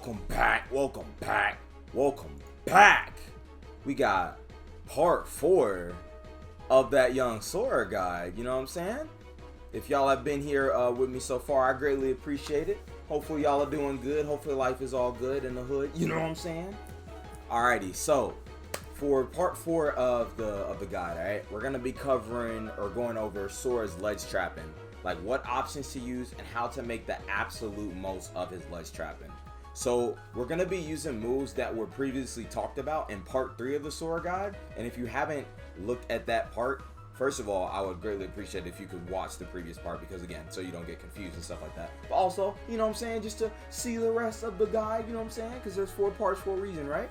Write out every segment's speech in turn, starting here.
Welcome back. We got part 4 of that young Sora guide, you know what I'm saying? If y'all have been here with me so far, I greatly appreciate it. Hopefully y'all are doing good. Hopefully life is all good in the hood, you know what I'm saying? Alrighty, so for part 4 of the guide, alright, we're gonna be covering or going over Sora's ledge trapping, like what options to use and how to make the absolute most of his ledge trapping. So we're gonna be using moves that were previously talked about in part 3 of the Sora guide, and if you haven't looked at that part, first of all, I would greatly appreciate it if you could watch the previous part, because again, so you don't get confused and stuff like that. But also, you know what I'm saying, just to see the rest of the guide, you know what I'm saying, because there's 4 parts for a reason, right?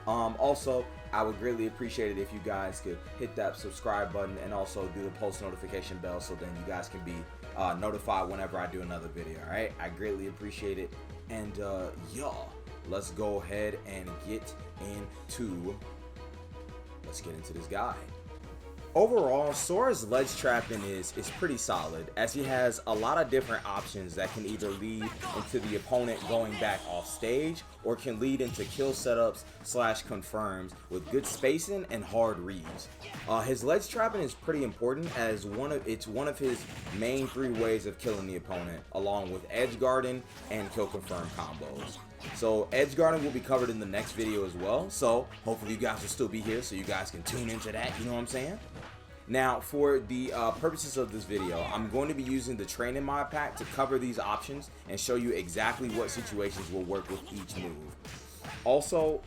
Also, I would greatly appreciate it if you guys could hit that subscribe button and also do the post notification bell, so then you guys can be notified whenever I do another video. All right, I greatly appreciate it. And y'all, let's go ahead and get into this guide. Overall, Sora's ledge trapping is pretty solid, as he has a lot of different options that can either lead into the opponent going back off stage, or can lead into kill setups / confirms with good spacing and hard reads. His ledge trapping is pretty important, as it's one of his main 3 ways of killing the opponent, along with edge guarding and kill confirm combos. So edge guarding will be covered in the next video as well, so hopefully you guys will still be here so you guys can tune into that, you know what I'm saying? Now, for the purposes of this video, I'm going to be using the training mod pack to cover these options and show you exactly what situations will work with each move. Also,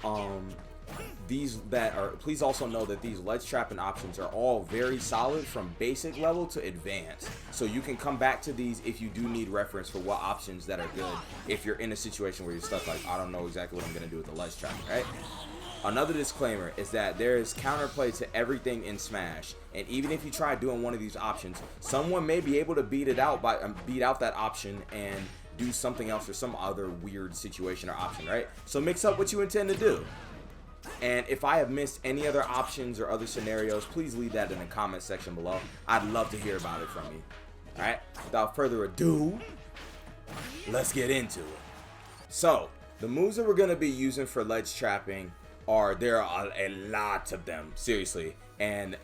please also know that these ledge trapping options are all very solid from basic level to advanced. So you can come back to these if you do need reference for what options that are good if you're in a situation where you're stuck like, I don't know exactly what I'm going to do with the ledge trapping, right? Another disclaimer is that there is counterplay to everything in Smash, and even if you try doing one of these options, someone may be able to beat out that option and do something else or some other weird situation or option, right? So mix up what you intend to do. And if I have missed any other options or other scenarios, please leave that in the comment section below. I'd love to hear about it from you. Alright, without further ado, let's get into it. So, the moves that we're going to be using for ledge trapping there are a lot of them, seriously, and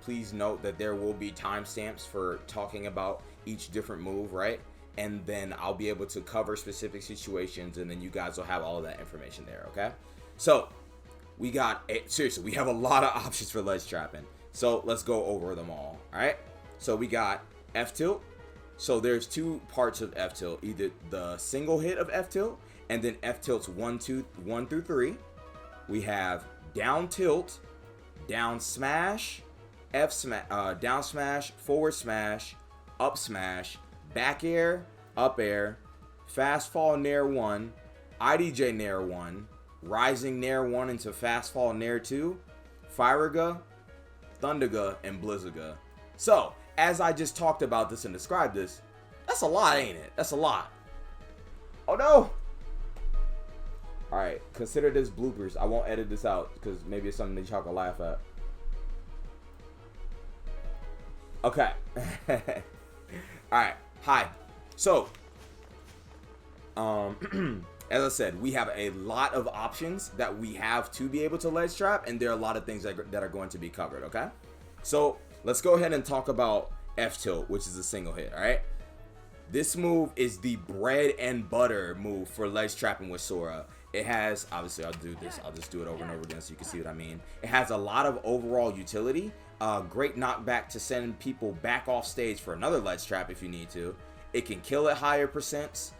please note that there will be timestamps for talking about each different move, right? And then I'll be able to cover specific situations, and then you guys will have all of that information there, okay? So we have a lot of options for ledge trapping, so let's go over them all right? So we got F tilt. So there's 2 parts of F tilt, either the single hit of F tilt and then F tilts 1 through 3. We have down tilt, down smash, down smash, forward smash, up smash, back air, up air, fast fall Nair 1, IDJ Nair 1, rising Nair 1 into fast fall Nair 2, Firaga, Thundaga, and Blizzaga. So, as I just talked about this and described this, that's a lot, ain't it? That's a lot. Oh no! Alright, consider this bloopers. I won't edit this out because maybe it's something that y'all can laugh at. Okay. Alright, hi. So, as I said, we have a lot of options that we have to be able to ledge trap, and there are a lot of things that are going to be covered, okay? So, let's go ahead and talk about F tilt, which is a single hit, alright? This move is the bread and butter move for ledge trapping with Sora. It has, obviously I'll just do it over and over again so you can see what I mean. It has a lot of overall utility, great knockback to send people back off stage for another ledge trap if you need to. It can kill at higher percents.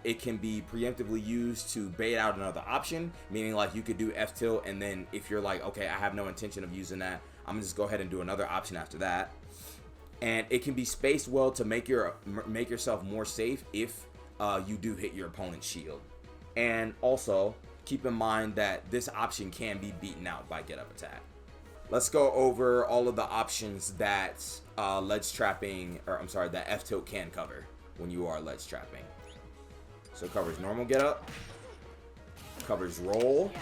It can be preemptively used to bait out another option, meaning like you could do F tilt, and then if you're like, okay, I have no intention of using that, I'm gonna just go ahead and do another option after that. And it can be spaced well to make yourself more safe if you do hit your opponent's shield. And also keep in mind that this option can be beaten out by get up attack. Let's go over all of the options that that F tilt can cover when you are ledge trapping. So it covers normal get up, covers roll.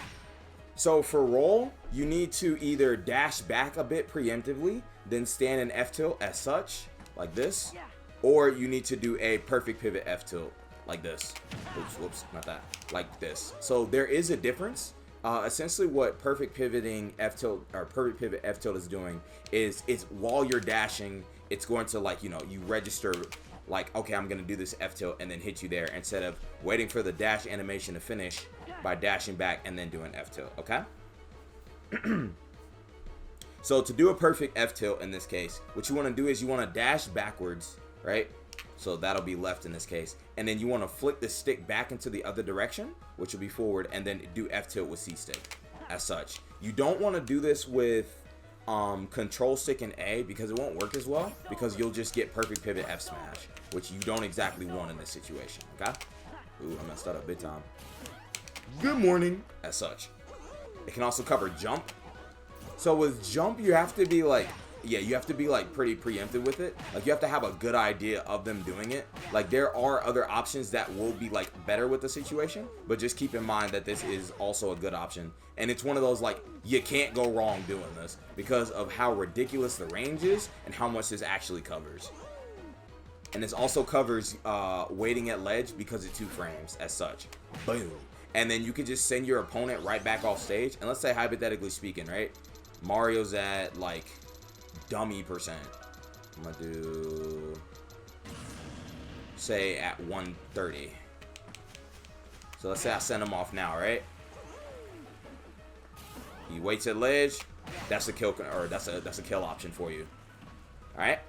So for roll, you need to either dash back a bit preemptively, then stand in F tilt as such, like this, or you need to do a perfect pivot F tilt. like this. Oops, whoops, not that. Like this. So there is a difference. Essentially what perfect pivoting F tilt or perfect pivot F tilt is doing is it's while you're dashing, it's going to, like, you know, you register like, okay, I'm gonna do this F tilt and then hit you there, instead of waiting for the dash animation to finish by dashing back and then doing F tilt. Okay. So to do a perfect F tilt in this case, what you want to do is you want to dash backwards, right? So that'll be left in this case, and then you want to flick the stick back into the other direction, which will be forward, and then do F tilt with C stick as such. You don't want to do this with control stick and A, because it won't work as well, because you'll just get perfect pivot F smash, which you don't exactly want in this situation. Okay. Ooh, I messed that up big time. Good morning as such. It can also cover jump. So with jump, you have to be like, yeah, you have to be like pretty preemptive with it. Like you have to have a good idea of them doing it. Like there are other options that will be like better with the situation, but just keep in mind that this is also a good option. And it's one of those, like, you can't go wrong doing this because of how ridiculous the range is and how much this actually covers. And this also covers waiting at ledge because it's 2 frames as such. Boom. And then you can just send your opponent right back off stage. And let's say, hypothetically speaking, right? Mario's at like dummy percent. I'm gonna do, say, at 130. So let's say I send him off now, right? He waits at ledge. That's a kill, or that's a kill option for you. All right.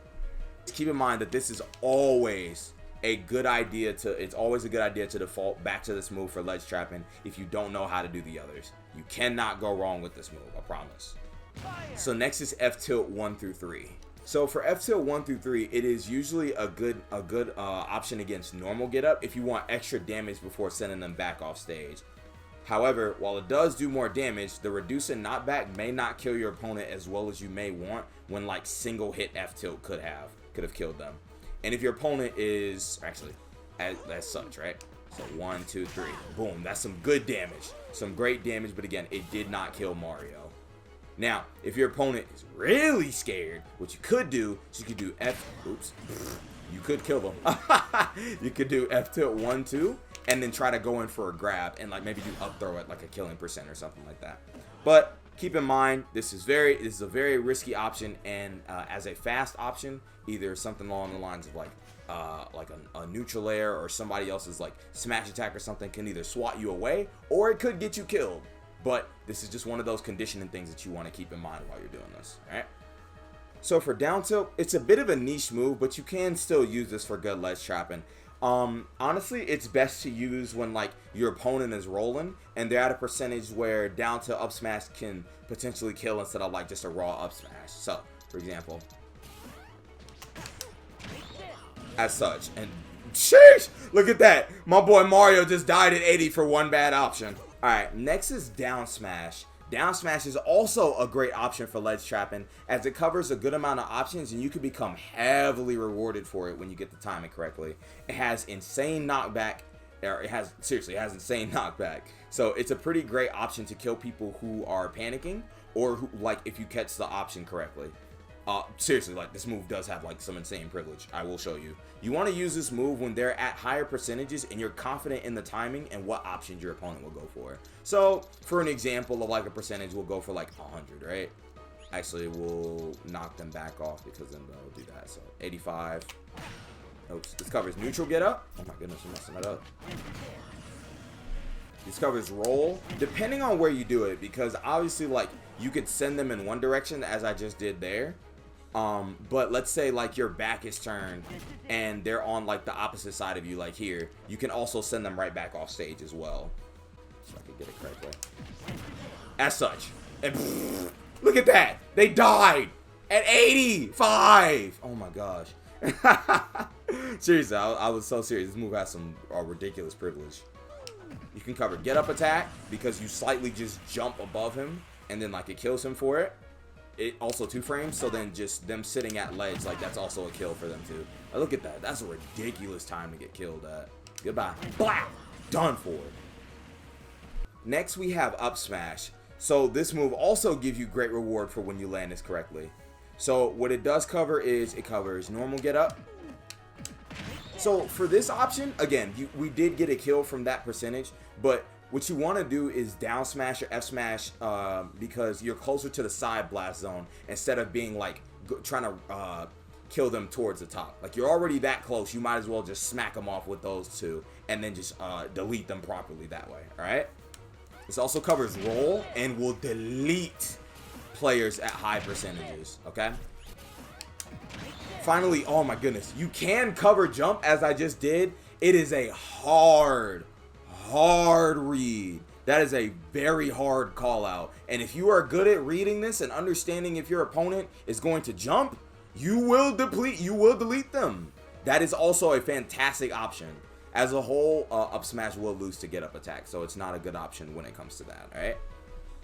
Keep in mind that this is always a good idea to. It's always a good idea to default back to this move for ledge trapping if you don't know how to do the others. You cannot go wrong with this move. I promise. So next is F tilt 1 through 3. So for F tilt 1 through 3, it is usually a good option against normal get up if you want extra damage before sending them back off stage. However, while it does do more damage, the reduce and knockback may not kill your opponent as well as you may want, when like single hit F tilt could have killed them. And if your opponent is actually as such, right? So 1, 2, 3, boom, that's some good damage, some great damage. But again, it did not kill Mario. Now, if your opponent is really scared, what you could do is you could do you could kill them. You could do F tilt 1, 2, and then try to go in for a grab and like maybe do up throw at like a killing percent or something like that. But keep in mind, this is a very risky option, and as a fast option, either something along the lines of like a neutral air or somebody else's like smash attack or something can either swat you away or it could get you killed. But this is just one of those conditioning things that you want to keep in mind while you're doing this, all right? So for down tilt, it's a bit of a niche move, but you can still use this for good ledge trapping. Honestly, it's best to use when like your opponent is rolling and they're at a percentage where down tilt up smash can potentially kill instead of like just a raw up smash. So, for example, as such, and sheesh, look at that. My boy Mario just died at 80 for one bad option. Alright, next is down smash. Down smash is also a great option for ledge trapping, as it covers a good amount of options and you can become heavily rewarded for it when you get the timing correctly. It has insane knockback, or it has insane knockback. So it's a pretty great option to kill people who are panicking, or who, like, if you catch the option correctly. Seriously, like, this move does have like some insane privilege. I will show you. You want to use this move when they're at higher percentages and you're confident in the timing and what options your opponent will go for. So for an example of like a percentage, we'll go for like 100, right? Actually, we'll knock them back off because then they'll do that. So 85. Oops, this covers neutral get up. Oh my goodness, I'm messing that up. This covers roll, depending on where you do it, because obviously like you could send them in one direction as I just did there. But let's say like your back is turned and they're on like the opposite side of you, like here, you can also send them right back off stage as well. So I can get it correctly. As such. And look at that. They died at 85. Oh my gosh. Seriously, I was so serious. This move has some ridiculous privilege. You can cover get up attack because you slightly just jump above him and then like it kills him for it. It also 2 frames, so then just them sitting at ledge, like that's also a kill for them too. Now look at that. That's a ridiculous time to get killed at. Goodbye. Blah! Done for. Next we have up smash. So this move also gives you great reward for when you land this correctly. So what it does cover is it covers normal get up. So for this option, again, we did get a kill from that percentage, but what you want to do is down smash or F smash because you're closer to the side blast zone instead of being like trying to kill them towards the top. Like you're already that close, you might as well just smack them off with those two and then just delete them properly that way. All right. This also covers roll and will delete players at high percentages. Okay. Finally, oh my goodness, you can cover jump as I just did. It is a hard read. That is a very hard call out. And if you are good at reading this and understanding if your opponent is going to jump, you will delete them. That is also a fantastic option. As a whole, up smash will lose to get up attack, so it's not a good option when it comes to that. All right.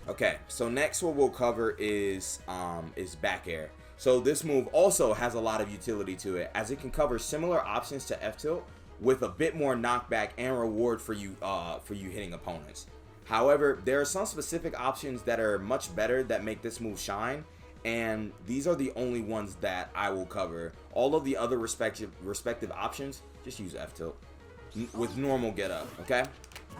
Okay. So next, what we'll cover is back air. So this move also has a lot of utility to it, as it can cover similar options to F tilt with a bit more knockback and reward for you hitting opponents. However, there are some specific options that are much better that make this move shine, and these are the only ones that I will cover. All of the other respective options, just use F tilt with normal get up. Okay,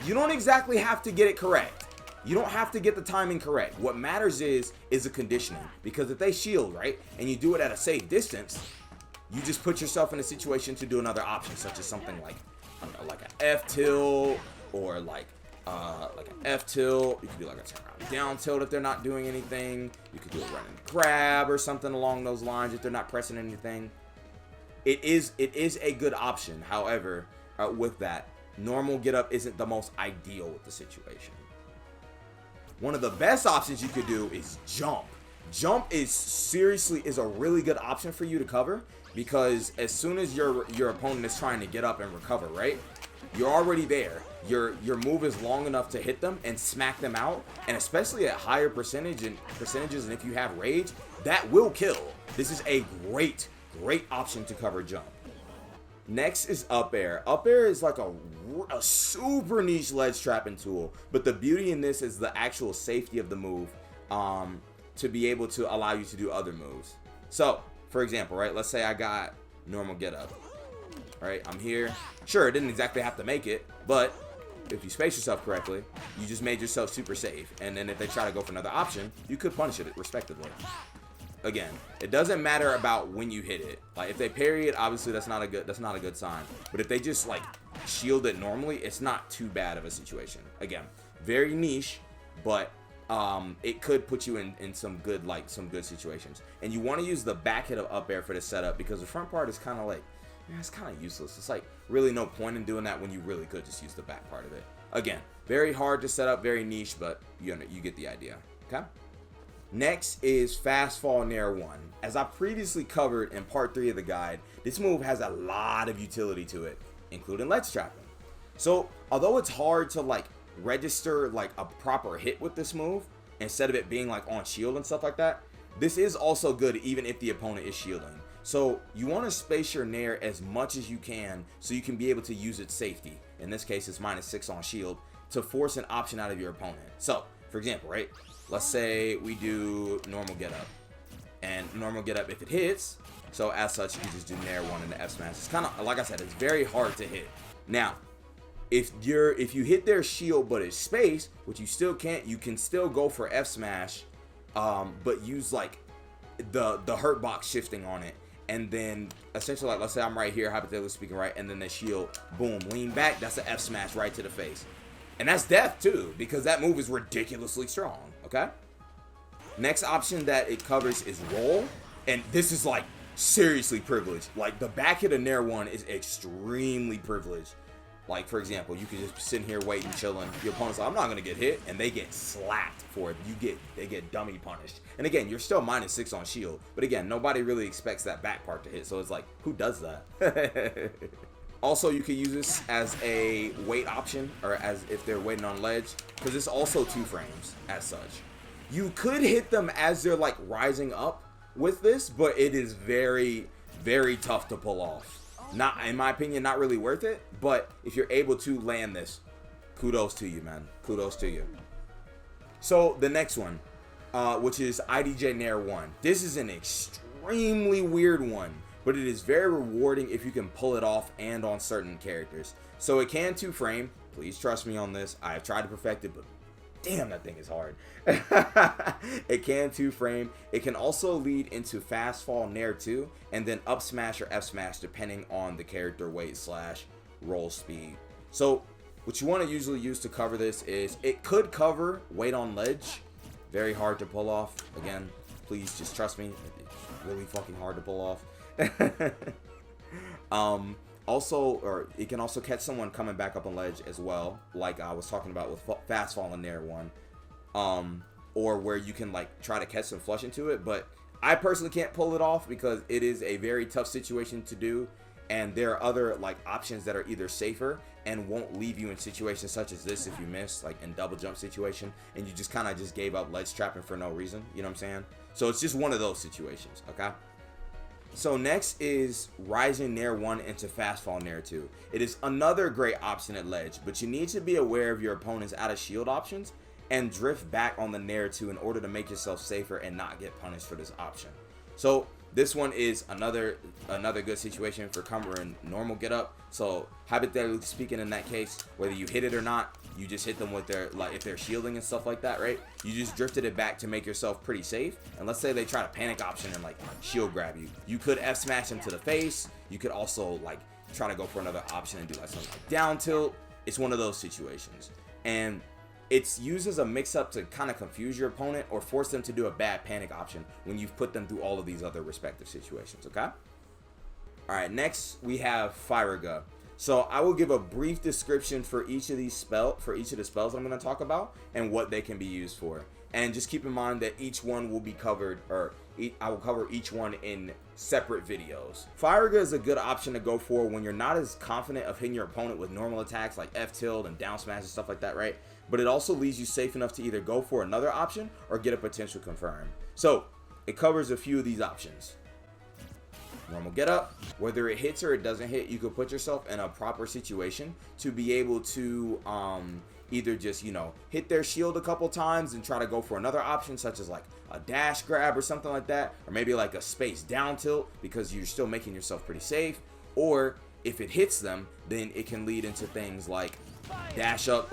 you don't exactly have to get it correct. You don't have to get the timing correct. What matters is the conditioning, because if they shield, right, and you do it at a safe distance, you just put yourself in a situation to do another option, such as something like, I don't know, like an F tilt, or like an F tilt. You could do like a turn around down tilt if they're not doing anything. You could do a run and grab or something along those lines if they're not pressing anything. It is a good option. However, with that, normal get up isn't the most ideal with the situation. One of the best options you could do is jump. Jump is a really good option for you to cover, because as soon as your opponent is trying to get up and recover, right, you're already there. Your move is long enough to hit them and smack them out, and especially at higher percentages, and if you have rage, that will kill. This is a great option to cover jump. Next is up air. Up air is like a super niche ledge trapping tool, but the beauty in this is the actual safety of the move, to be able to allow you to do other moves. So, for example, right, let's say I got normal get up. Right, I'm here. Sure, it didn't exactly have to make it, but if you space yourself correctly, you just made yourself super safe. And then if they try to go for another option, you could punish it respectively. Again, it doesn't matter about when you hit it. Like if they parry it, obviously that's not a good sign. But if they just like shield it normally, it's not too bad of a situation. Again, very niche, but it could put you in some good situations. And you want to use the back hit of up air for the setup, because the front part is kind of like, it's kind of useless. It's like really no point in doing that when you really could just use the back part of it. Again, very hard to set up, very niche, but you get the idea. Okay. Next is Fast Fall Nair 1. As I previously covered in part 3 of the guide, this move has a lot of utility to it, including Ledgetrapping. So, although it's hard to like register like a proper hit with this move, instead of it being like on shield and stuff like that, this is also good even if the opponent is shielding. So, you want to space your Nair as much as you can so you can be able to use its safety. In this case, it's -6 on shield to force an option out of your opponent. So, for example, right? Let's say we do normal get up, and normal get up if it hits. So as such, you can just do Nair 1 in the F smash. It's kind of like I said, it's very hard to hit. Now, if you hit their shield but it's space, which you still can't, you can still go for F smash, but use like the hurt box shifting on it, and then essentially like let's say I'm right here, hypothetically speaking, right, and then the shield, boom, lean back. That's an F smash right to the face. And that's death too, because that move is ridiculously strong, okay? Next option that it covers is roll. And this is like seriously privileged. Like the back hit of Nair 1 is extremely privileged. Like for example, you can just sit here waiting, chilling. Your opponent's like, I'm not gonna get hit, and they get slapped for it. They get dummy punished. And again, you're still -6 on shield. But again, nobody really expects that back part to hit. So it's like, who does that? Also, you can use this as a wait option, or as if they're waiting on ledge, because it's also 2 frames as such. You could hit them as they're like rising up with this, but it is very, very tough to pull off. Not, in my opinion, not really worth it, but if you're able to land this, kudos to you, man. Kudos to you. So the next one, which is IDJ Nair 1. This is an extremely weird one, but it is very rewarding if you can pull it off and on certain characters. So it can 2-frame. Please trust me on this. I have tried to perfect it, but damn, that thing is hard. It can 2-frame. It can also lead into fast fall Nair 2, and then up smash or F smash depending on the character weight / roll speed. So what you want to usually use to cover this is, it could cover weight on ledge. Very hard to pull off. Again, please just trust me. It's really fucking hard to pull off. Also, or it can also catch someone coming back up on ledge as well, like I was talking about with fast fall in Nair 1, or where you can like try to catch some flush into it. But I personally can't pull it off because it is a very tough situation to do, and there are other like options that are either safer and won't leave you in situations such as this if you miss, like in double jump situation and you just kind of just gave up ledge trapping for no reason. You know what I'm saying? So it's just one of those situations. Okay. So next is rising Nair 1 into fast fall Nair 2. It is another great option at ledge, but you need to be aware of your opponent's out of shield options and drift back on the Nair 2 in order to make yourself safer and not get punished for this option. So this one is another good situation for covering normal get up. So hypothetically speaking, in that case, whether you hit it or not, you just hit them with their, like if they're shielding and stuff like that, right? You just drifted it back to make yourself pretty safe. And let's say they try to panic option and like shield grab you. You could F smash them to the face. You could also like try to go for another option and do like something like down tilt. It's one of those situations. And it's used as a mix-up to kind of confuse your opponent or force them to do a bad panic option when you've put them through all of these other respective situations, okay? Alright, next we have Firaga. So I will give a brief description for each of the spells I'm going to talk about and what they can be used for. And just keep in mind that each one will be covered, or I will cover each one in separate videos. Firaga is a good option to go for when you're not as confident of hitting your opponent with normal attacks like F tilt and down smash and stuff like that, right? But it also leaves you safe enough to either go for another option or get a potential confirm. So it covers a few of these options. Normal get up, whether it hits or it doesn't hit, you could put yourself in a proper situation to be able to either just, you know, hit their shield a couple times and try to go for another option such as like a dash grab or something like that, or maybe like a space down tilt because you're still making yourself pretty safe. Or if it hits them, then it can lead into things like dash up,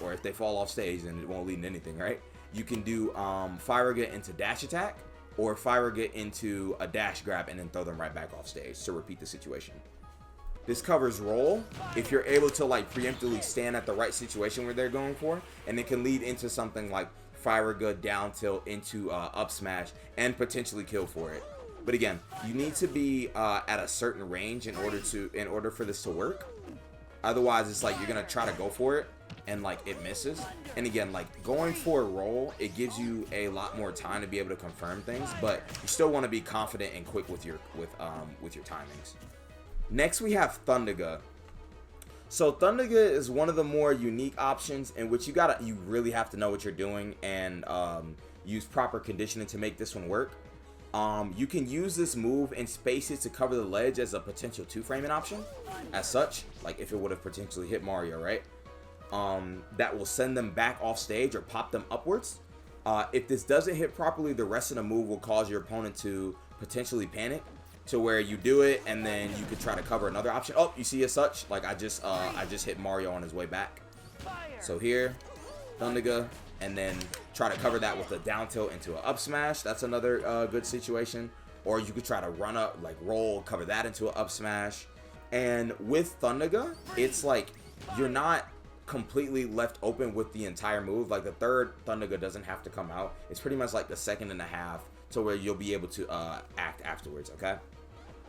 or if they fall off stage, then it won't lead into anything, right? You can do Firaga into dash attack, or Firaga into a dash grab and then throw them right back off stage to repeat the situation. This covers roll if you're able to like preemptively stand at the right situation where they're going for, and it can lead into something like Firaga down tilt into up smash and potentially kill for it. But again, you need to be at a certain range in order for this to work. Otherwise, it's like you're gonna try to go for it and like it misses. And again, like going for a roll, it gives you a lot more time to be able to confirm things, but you still want to be confident and quick with your timings. Next, we have Thundaga. So Thundaga is one of the more unique options in which you really have to know what you're doing and use proper conditioning to make this one work. You can use this move in spaces to cover the ledge as a potential 2-framing option. As such, like if it would have potentially hit Mario, right? That will send them back off stage or pop them upwards. If this doesn't hit properly, the rest of the move will cause your opponent to potentially panic, to where you do it and then you could try to cover another option. Oh, you see as such, like I just hit Mario on his way back. So here, Thundaga, and then try to cover that with a down tilt into an up smash. That's another good situation. Or you could try to run up, like roll, cover that into an up smash. And with Thundaga, it's like you're not completely left open with the entire move. Like the third Thundaga doesn't have to come out. It's pretty much like the second and a half to where you'll be able to act afterwards, okay?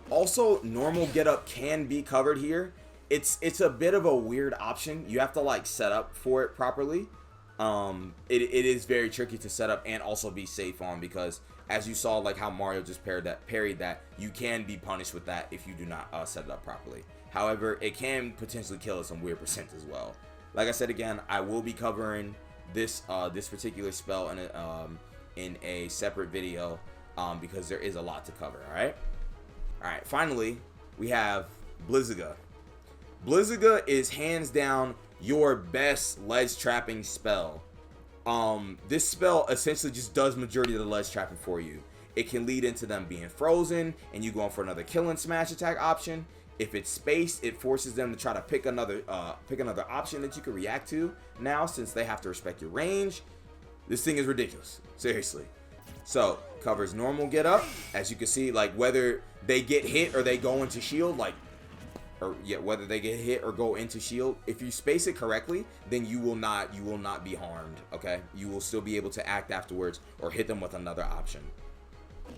Also, normal get up can be covered here. It's a bit of a weird option. You have to like set up for it properly. It is very tricky to set up and also be safe on, because as you saw, like how Mario just parried that, you can be punished with that if you do not set it up properly. However, it can potentially kill at some weird percent as well. Like I said again, I will be covering this particular spell in a separate video because there is a lot to cover. All right, finally we have Blizzaga. Blizzaga is hands down your best ledge trapping spell. This spell essentially just does majority of the ledge trapping for you. it can lead into them being frozen and you going for another kill and smash attack option. If it's spaced, it forces them to try to pick another option that you can react to now, since they have to respect your range. This thing is ridiculous, seriously. So covers normal get up, as you can see, like whether they get hit or they go into shield, whether they get hit or go into shield, if you space it correctly, then you will not be harmed. Okay, you will still be able to act afterwards or hit them with another option.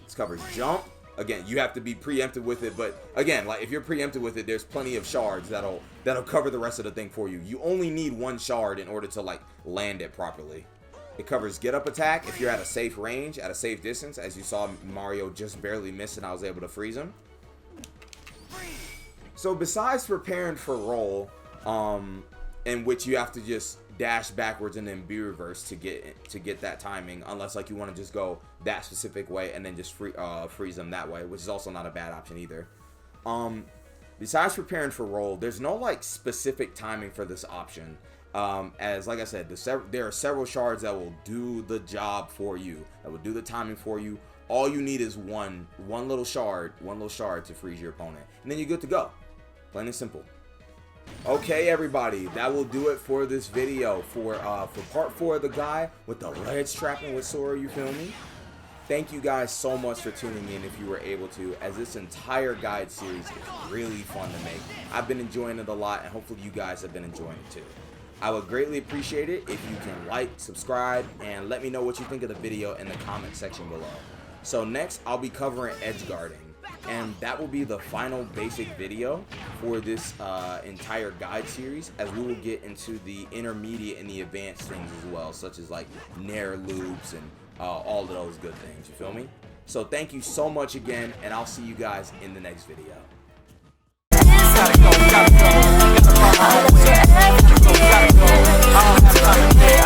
This covers jump. Again, you have to be preemptive with it, but again, like if you're preemptive with it, there's plenty of shards that'll cover the rest of the thing for you. You only need one shard in order to like land it properly. It covers get up attack if you're at a safe range, at a safe distance. As you saw, Mario just barely missed and I was able to freeze him. So besides preparing for roll, in which you have to just dash backwards and then B reverse to get that timing, unless like you want to just go that specific way and then just freeze them that way, which is also not a bad option either. Besides preparing for roll, there's no like specific timing for this option. As like I said, there are several shards that will do the job for you, that will do the timing for you. All you need is one little shard to freeze your opponent, and then you're good to go. Plain and simple. Okay, everybody, that will do it for this video for part 4 of the guide with the ledge trapping with Sora. You feel me? Thank you guys so much for tuning in if you were able to, as this entire guide series is really fun to make. I've been enjoying it a lot, and hopefully you guys have been enjoying it too. I would greatly appreciate it if you can like, subscribe, and let me know what you think of the video in the comment section below. So next, I'll be covering edge guarding, and that will be the final basic video for this entire guide series, as we will get into the intermediate and the advanced things as well, such as like Nair loops and all of those good things. You feel me? So thank you so much again, and I'll see you guys in the next video. Gotta go.